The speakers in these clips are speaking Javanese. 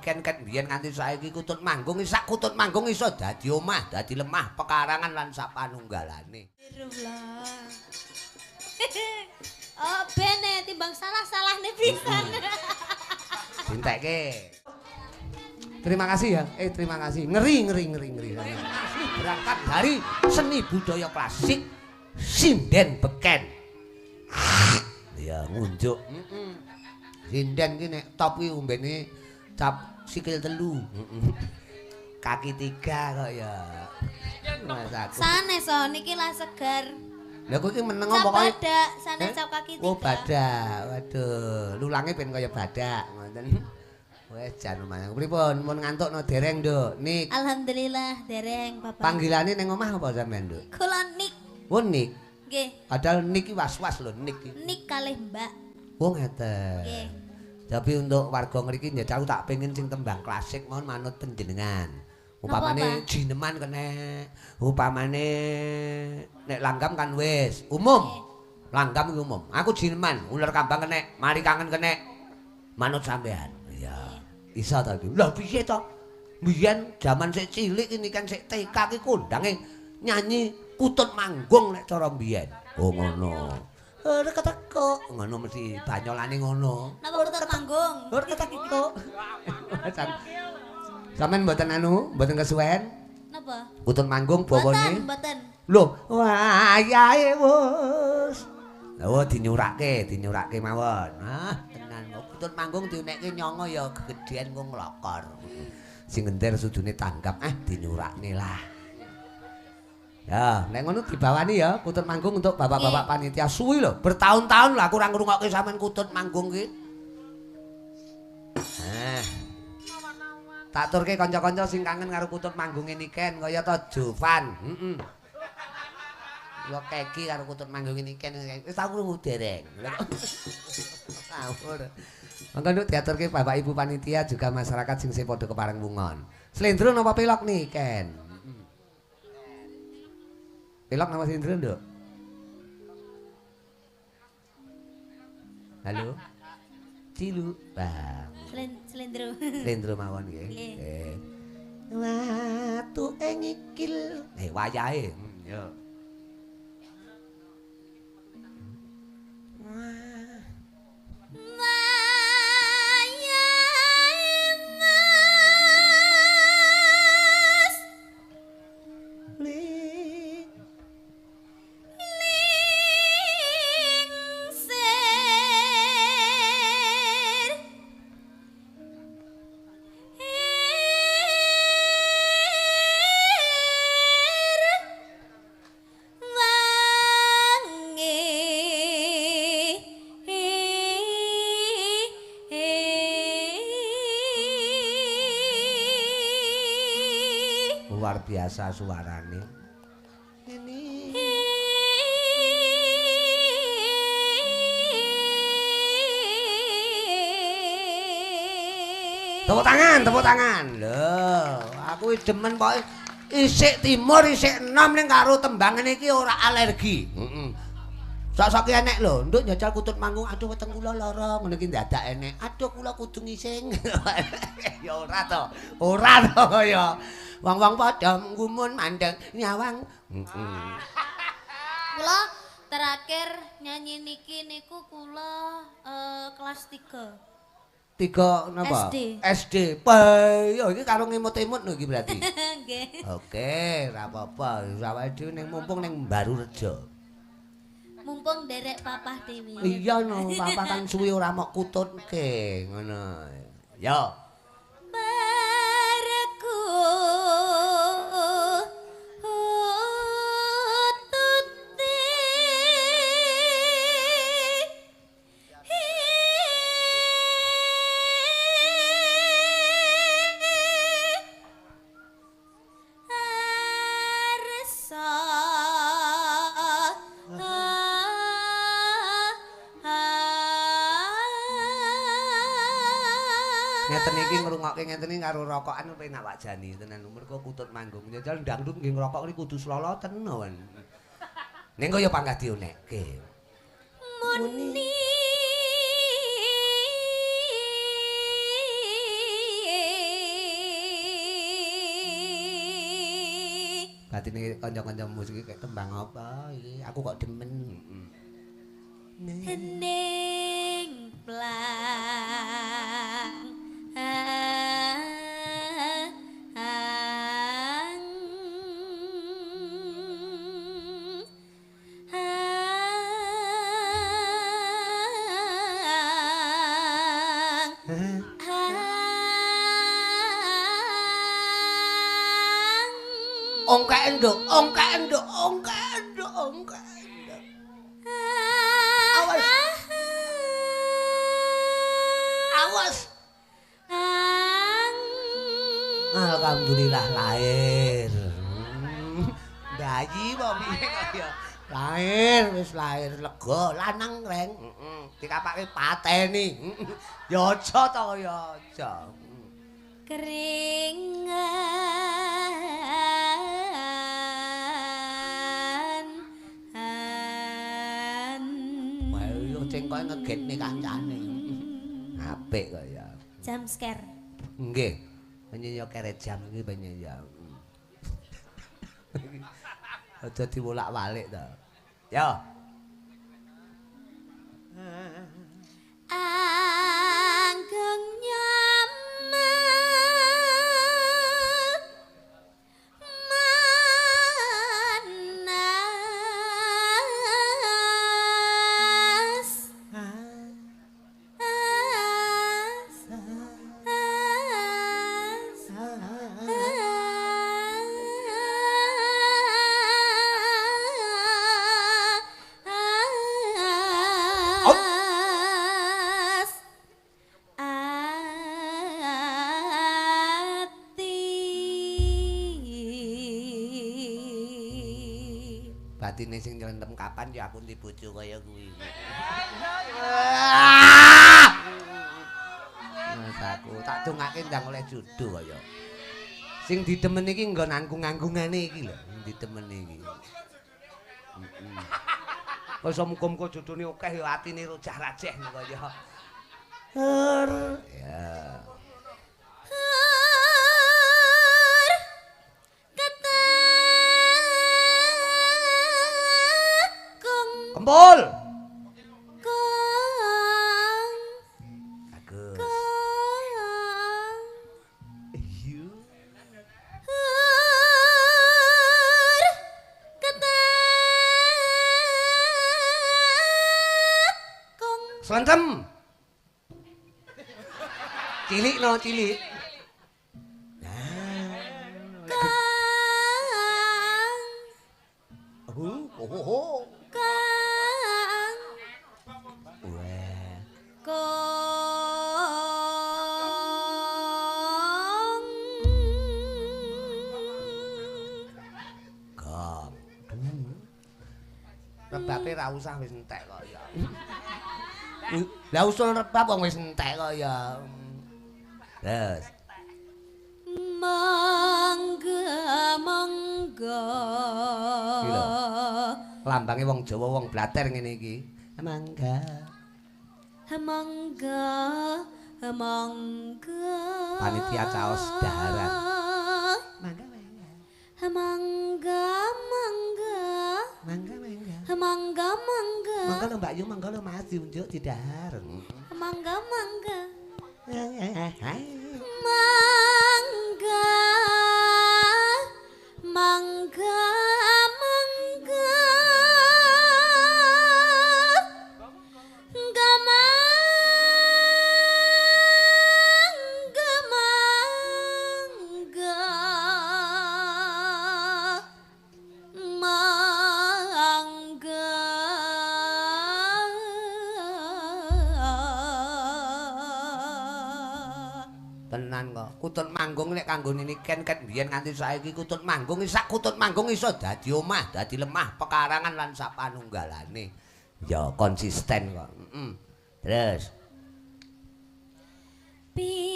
niken ket biyen nganti saiki kutut manggung sak kutut manggung iso dadi omah, dadi lemah, pekarangan lan sapanunggalane. Astagfirullah. Oh, bene timbang salah-salahne pisan. Dintekke. Terima kasih ya. Terima kasih. Ngeri. Berangkat dari seni budaya klasik sinden beken. Ya ngunjuk. Sinden ki nek top ki umbene cap sikil telu. Kaki tiga kok ya. Sanes so niki lah segar. Lah kowe ki meneng Cap pokoke. badak, sanes cap kaki tiga. Oh badak. Waduh, lulange ben kaya badak ngoten. Wes jan lumayan. Pripun mun ngantuk no dereng, Nduk? Nik. Alhamdulillah dereng, Bapak. Panggilane ning omah apa sampean, Nduk? Kula Nik. Oh Nik. Nggih. Padahal Nik ki was-was lho Nik ki. Nik kalih Mbak. Oh ngeten. Nggih. Tapi untuk warga ngriki njajal aku tak pengen sing tembang klasik mohon manut panjenengan. Upamane jineman kene, upamane nek langgam kan wis umum. Langgam iki umum. Aku jineman, ular kambang kene, mari kangen kene. Manut sampean. Iya. Isa ta iki? Lah piye to? Biyen jaman sik cilik ini kan sik TK ki kondange nyanyi kutut manggung nek cara biyen. Oh ngono. Ora keteko. Ngono mesti banyolane ngono. Napa kutut manggung? Ora keteko. Sampeyan mboten mboten kesuwen? Napa? Kutut manggung bawane. Mboten. Lho, wayahe wis. Oh dinyurake mawon. Ah, tenan. Kutut manggung diunekke nyongo ya gegedhen kok nglokor. Sing genter sudune tanggap, dinyurakne lah. Ya, nek ngono dibawani ya kutut manggung untuk bapak-bapak panitia suwi lho. Bertahun-tahun lah aku ora ngrungokke sampean kutut manggung ki. Tak turke kanca-kanca sing kangen karo kutut manggunge niken kaya to Jovan. Yo keki karo kutut manggung niken wis tak krungu dereng. Ngawur. Monggo nduk diaturke Bapak Ibu panitia juga masyarakat sing padha kepareng wungon. Slendro napa pilok niken? Pilok nama slendro nduk? Halo. Cilu. Bang. Slendro. Slendro mawon nggih. Nggih. Watu ing ikil. Wayahe. Yo. Luar biasa suarane. Ini. Tepuk tangan. Loh, aku demen pokoke isik timur isik enom ning karo tembangane iki ora alergi. Sok-sok enek lho, nduk njajal kutut manggung, aduh weteng kula lara, ngene iki dadak enek. Aduh kula kudu ngising. Ya ora to. Ora to kaya wong-wong padha ngumun mandeng nyawang. Kula terakhir nyanyi niki niku kula kelas 3. 3 napa? SD. Ya iki karo ngemut-emut lho iki berarti. Nggih. Oke, ora apa-apa. Awake dhewe ning mumpung ning Baru Rejo. Mumpung derek papah dhewe. Iya no, papa kan suwi ora mok kututke ngono. Yo. Bareku ngeten iki ngrungokke ngeten iki karo rokokan penak Pak Jani tenan mergo kutut manggung njajal dangdut nggih ngrokok iki kudu sloloten wan. Ning kaya panggah dionekke. Muni batine kanca-kanca musik iki kayak tembang apa iki aku kok demen. Hening plang Ongkek nduk, ongkek nduk, ongkek nduk, ongkek nduk. Awas. Awas. Alhamdulillah lahir. Bayi apa piye kaya? Lahir, wis lahir lega, lanang reng. Dikapake pateni. Ya aja to ya aja. Keringan Wae cengkoke ngegetne kancane. Apik kok ya. jam scare. Nggih. Penyanyi kere jam iki penyanyi. Aja diwolak-walik to. Ya. Anggung nyaman manas Batine sing nyelentem kapan ya aku ndi bojo kaya kuwi. Mas aku tak dongake ndang oleh jodoh kaya. Sing didemen iki nggon anggung-anggungane iki lho, didemen iki. Kok iso muga-muga jodone akeh ya atine rojah-rajeh kaya. Ya. Kempul. Bagus. Iya. Slentem. Cilik no cilik. Oh. Rebabe ra usah wis entek kok ya. Lah usul rebab wong wis entek kok ya. Terus. Mangga. Lambange wong Jawa wong Blater ngene iki. Mangga. Mangga. Panitia caos daharan. Mangga. Mangga lho Mbak Yu, mangga lho Mas diunjuk didahar. Mangga. Tenan kok. Kutut Manggung nek kanggo niken ket biyen nganti saiki Kutut Manggung sak Kutut Manggung iso dadi omah, dadi lemah, pekarangan lan sapanunggalane. Ya konsisten kok. Terus Pinarak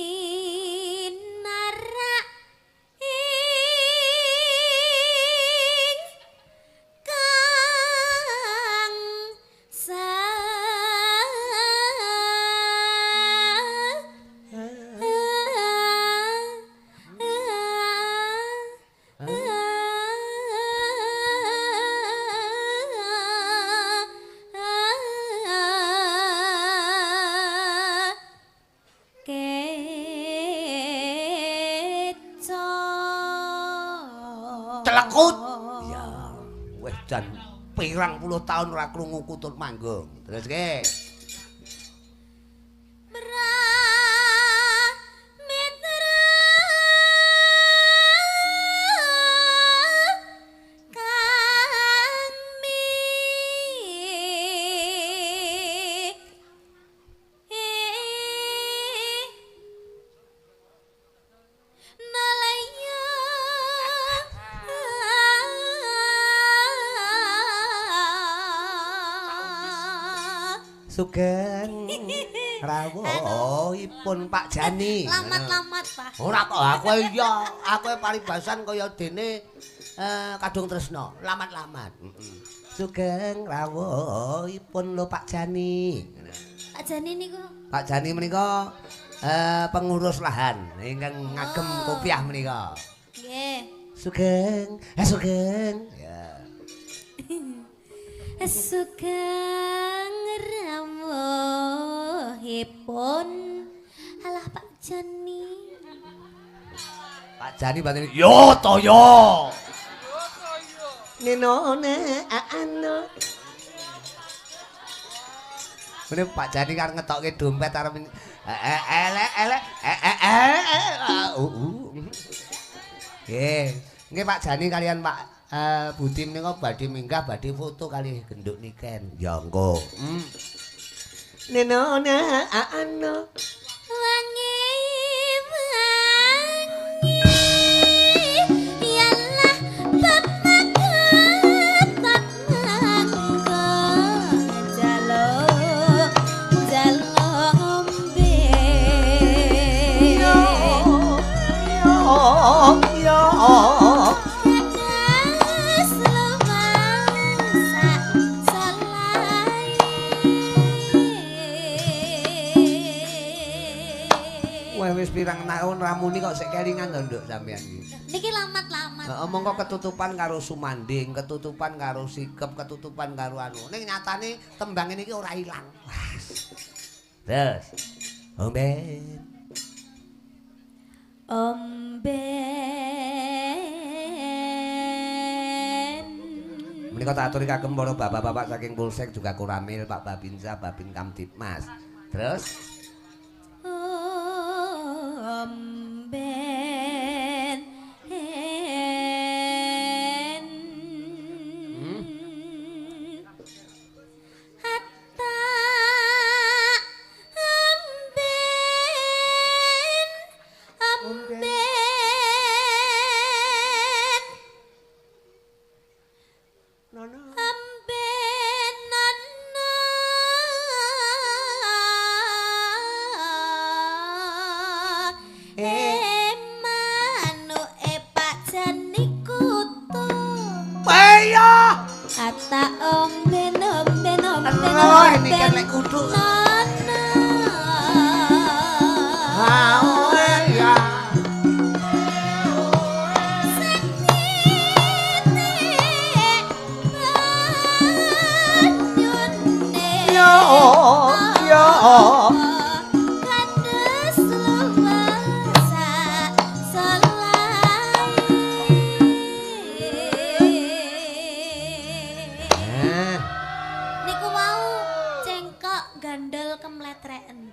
Wis jan pirang puluh tahun ora krungu kutut manggung. Terus ke. Sugeng rawuhipun Pak Jani. Lamat-lamat, Pak. Ora kok aku iya, aku paribasan kaya dene Kadung Tresna, lamat-lamat. Sugeng rawuhipun lho Pak Jani. Pak Jani niku. Pak Jani menika pengurus lahan ingkang ngagem kopiah menika. Nggih. Sugeng, Sugeng. Ya. Sugeng rawuhipun alah Pak Jani. Pak Jani batin yo toyo. Nenone ano. Mene Pak Jani kan ngetokke dompet arep elek. Nggih Pak Jani kalian Pak Budi menika badhe minggah badhe foto kali genduk niken. Ya engko. Nenone ano. Wangi yalah pemakat mangko jalo ombe yo wis pirang taun ramuni kok sik kelingan to nduk sampean iki. Niki lamat-lamat. Heeh mongko ketutupan karo sumanding, ketutupan karo sikep, ketutupan karo anu. Ning nyatane tembang ini ora ilang. Terus omben. Menika tak aturi kagem para bapak-bapak saking Polsek juga Kuramil, Pak Babinsa, Babin Kamtibmas. Terus ini kan lek kudu.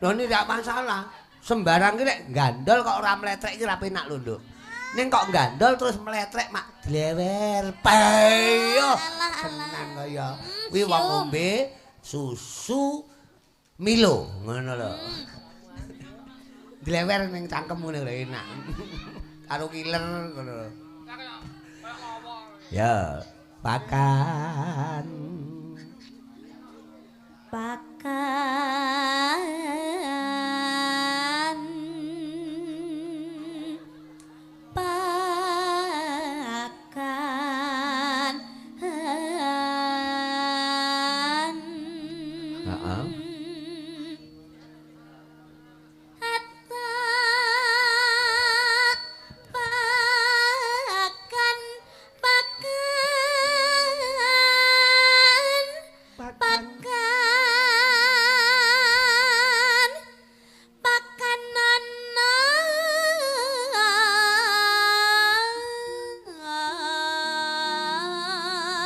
Loh ini tidak masalah. Sembarang ki lek gandol kok ora mletrek ki ora penak lho, Nduk. Ning kok gandol terus mletrek mak dlewer. Payo. Seneng kaya. Kuwi wong ngombe susu Milo ngono lho. Dlewer ning cangkemmu lho enak. Karo kiler ngono lho. Ya, pakan.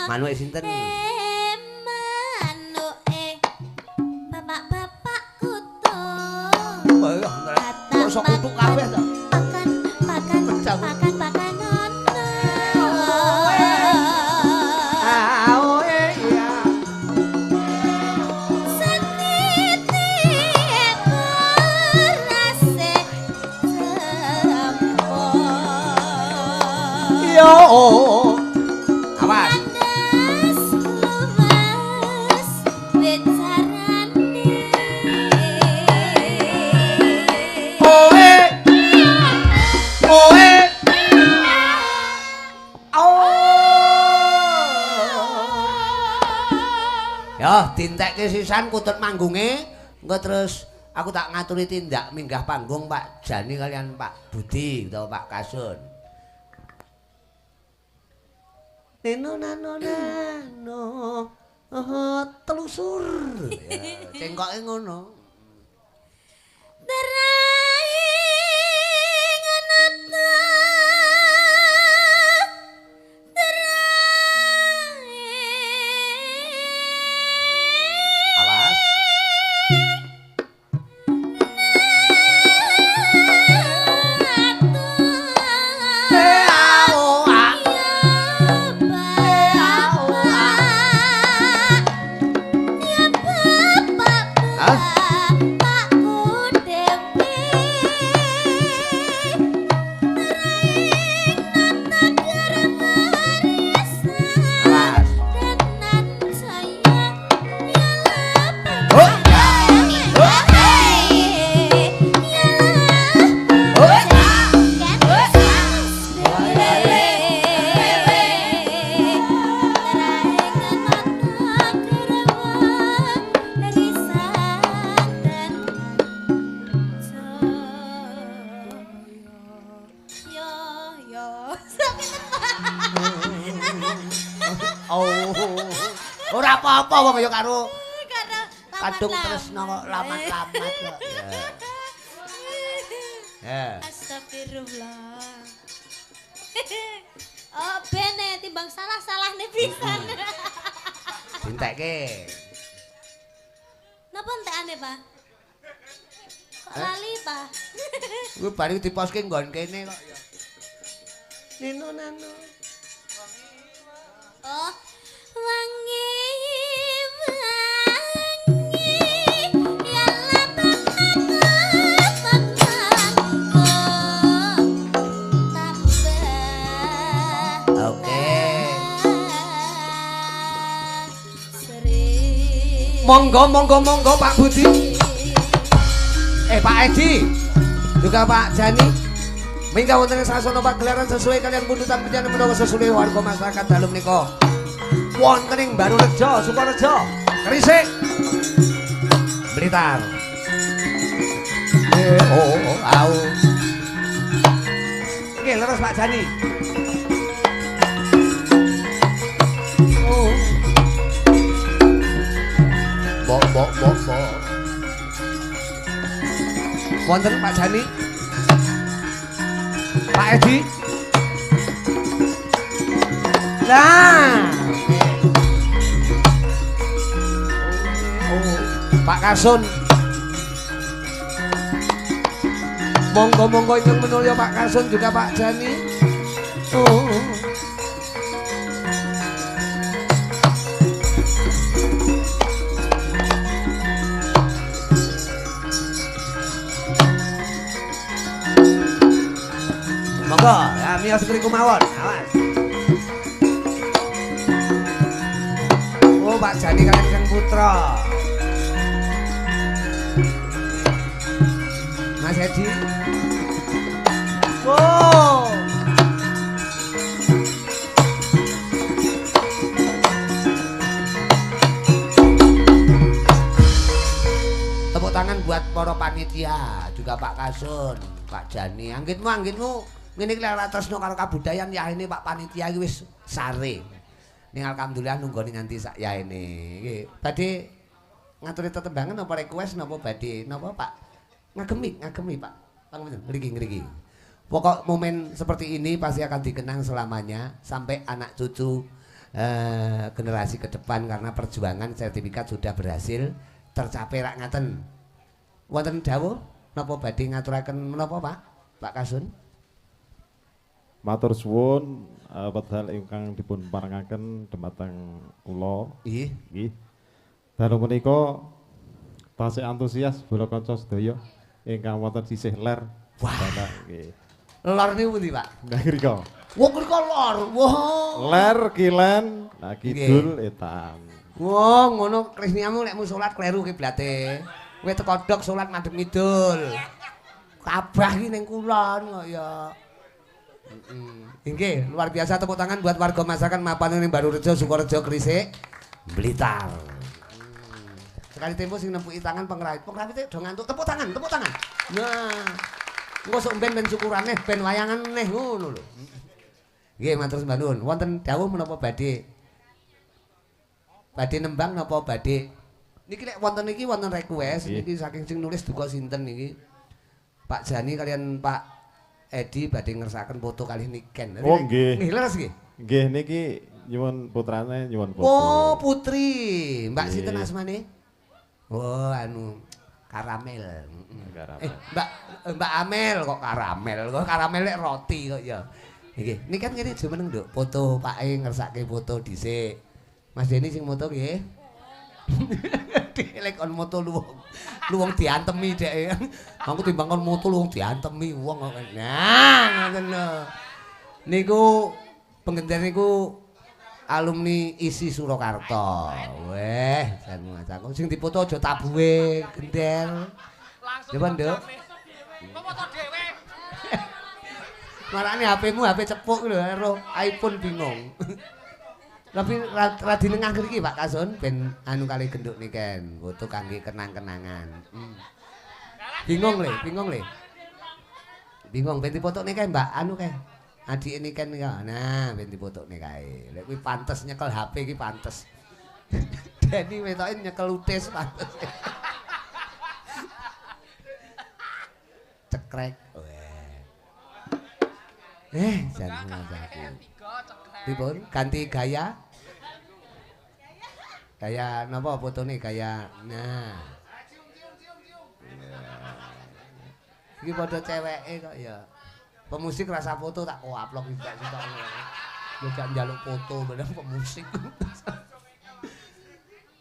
Manuke sinten? Manuke bapak-bapak kutu. Oh iya, kok sok kutu kabeh to? Pakan nono. Oh iya. Seniti berase sempo. Yo. Awas. Andas luwes bicarane. Oe. Oe. Ya, dintekke sisan kutut manggunge, engko terus aku tak ngaturi tindak minggah panggung Pak Jani kalian Pak Budi utawa Pak Kasun. Neno nano nano. Telusur. Ya, cengkoke ngono. Teraing anata. Awas. Ora apa-apa wong ya karo kadung tresno kok lamat-lamat kok. Ya. Astagfirullah. Oh, bene timbang salah-salahne pisan. Dintekke. Napa entekane, Pak? Kok lali, Pak? Kuwi bari diposke nggon kene kok ya. Nino nano. Oh, wangi ya Oke. Monggo Pak Budi. Pak Edi. Juga Pak Jani. Mingga wonten sasana pagelaran sesuai kalian pundutan penjana menawa sesuai warga masyarakat dalem nika. Wonten ing Barurejo, Sukorejo, Gresik, Blitar. Au. Oke, leres Pak Jani. Bok. Wonten Pak Jani. Pak Edi. Nah. Pak Kasun. Monggo ingkang menulya Pak Kasun juga Pak Jani. Monggo, ya miyos mriku mawon. Awas. Oh, Pak Jani kalian Kang Putra. Mas Edi. Wow. Tepuk tangan buat para panitia, juga Pak Kasun, Pak Jani. Anggitmu ngene iki lek tresno karo kabudayan ya ini Pak panitia iki wis sare. Ning alhamdulillah nunggoni nganti sak yaene. Iki badhe ngaturi tetembangan apa request napa badhe napa Pak? Ngagemi Pak. Pangapunten ngriki. Pokok momen seperti ini pasti akan dikenang selamanya sampai anak cucu generasi ke depan karena perjuangan sertifikat sudah berhasil tercapai rak ngaten. Wonten dawuh napa badhe ngaturaken menapa Pak? Pak Kasun? Matur suwun wedal ingkang dipun parengaken dhumateng kula. Nggih. Nggih. Dalu menika tasih antusias bola kanca sedaya ingkang wonten sisih ler. Wah. Nggih. Lor niku pundi, Pak? Nah ngrika. Wong mriko lor. Wah. Ler kilen, nah kidul etan. Wah, ngono Krisniamu nek mu salat kleru kiblate. Kowe teko dok salat madhep ngidul. Kabah iki ning kulon kok ya. Nggih, luar biasa tepuk tangan buat warga masyarakat mapan ning Barurejo, Sukorejo, Gresik, Blitar. Sekali tempo sing nempuki tangan pengrajin. Pengrajin do ngantuk tepuk tangan, tepuk tangan. Nah. Engko sok ben syukurane ben wayangan neh ngono lho. Nggih, matur sembah nuwun. Wonten dawuh menapa badhe nembang napa badhe niki lek wonten iki wonten request niki saking sing nulis duka sinten niki Pak Jani kalian Pak Edi badhe ngersakaken foto kalih Niken. Oh nggih. Nggih leres nggih. Nggih niki nyuwun putrane nyuwun foto. Oh putri, Mbak sinten asmane? Oh anu Karamel. Karamel. Mbak Amel kok karamel. Kok karamel lek roti kok ya. Nggih, niki kan ngene jumeneng Nduk, foto Pak E ngersake foto dhisik. Mas Deni sing moto nggih. Lek kon moto luwung diantemi dhek. Aku timbang kon moto luwung diantemi wong kok. Nah, ngoten lho. Niku pengendar niku alumni ISI Surakarta. Weh, jan ngacaku sing difoto aja tabuhe gender. Coba Nduk. Kok foto dhewe. Marane HP-mu HP cepuk lho, karo iPhone bingung. Tapi radi nengah ngriki Pak Kasun ben anu kali genduk niken, foto kangge kenang-kenangan. Bingung le. Bingung ben dipotokne kae Mbak anu kae. Adike niken ya. Nah, ben dipotokne kae. Lek kuwi pantes nyekel HP iki pantes. Deni wetoke nyekel utis pantes. Cekrek. Jangan ngajaku. Dipun ganti gaya. Gaya napa fotone gaya. Nah. Iki padha ceweke kok ya. Pemusik rasa foto tak upload iki sitok. Njak njaluk foto bener pemusik.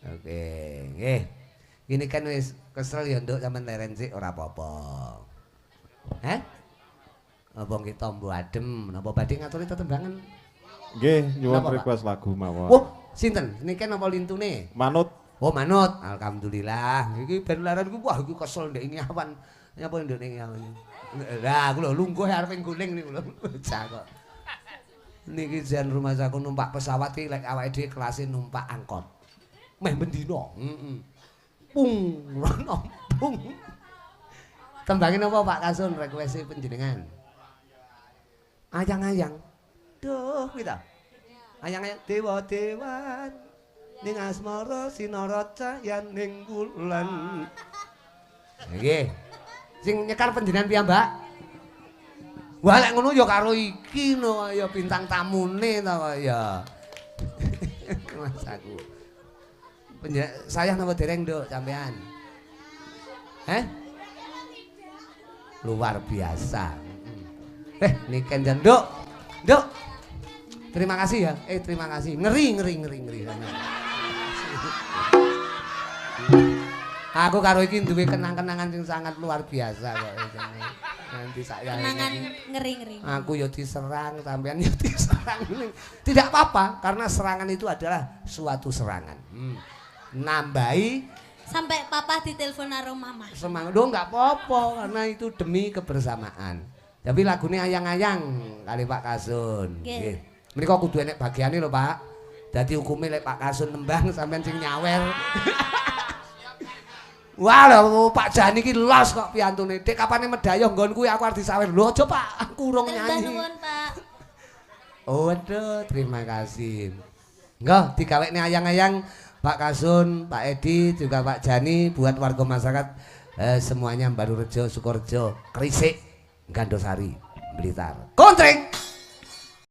Oke, nggih. Gini kan wis kesel ya nduk sampean leren sik ora apa-apa. Heh? Apa kita mbu adem, napa badhe ngaturi tetembangan? Nggih, nyuwun Napa, Pak? request lagu mawon. Oh, sinten? Niki napa lintune? Manut. Oh, manut. Alhamdulillah. Iki ben laran ku wah iki kesel ndek nyawan. Nyapa ndek nyawan. Lah, aku lho lungguh arep guling niku lho. Bocah kok. Niki jan rumah saku numpak pesawat iki lek awake dhewe kelase numpak angkot. Meh bendina. Heeh. Pung, rono pung. Tembangin apa Pak Kasun request panjenengan? Ayang-ayang. Duh, kita. Ayang-ayang dewa-dewan ning asmara sinara cahyan ning wulan. Nggih. Sing nyekar panjenengan piyambak? Wah lek ngono ya karo iki no ya bintang tamune to kok ya. Mas aku. Sayang napa dereng Nduk sampean? Luar biasa. Niken jan Nduk. Nduk. Terima kasih ya. Terima kasih. Ngeri. Aku karo iki duwe kenang-kenangan sing sangat luar biasa kok. Nanti saya Kenangan ngeri-ngeri. Aku ya diserang, sampean ya diserang. Tidak apa-apa karena serangan itu adalah suatu serangan. Nambahi Sampai papa ditelepon karo mama. semangat. Loh enggak apa-apa karena itu demi kebersamaan. Tapi lagunya ayang-ayang kali Pak Kasun. Nggih. Menika kudu enek bagiane lho, Pak. Dadi hukume lek Pak Kasun nembang sampean sing nyawer. Wah lho Pak Jani iki los kok piantune. Dek kapane medhayoh nggon kuwi aku arep disawer. Lho aja Pak, aku urung nyanyi. Nuwun, Pak. Oh, waduh, terima kasih. Enggak, digawekne ayang-ayang Pak Kasun, Pak Edi, juga Pak Jani buat warga masyarakat semuanya Barurejo, Sukorejo, Gresik, Gandosari, Blitar. Kontreng.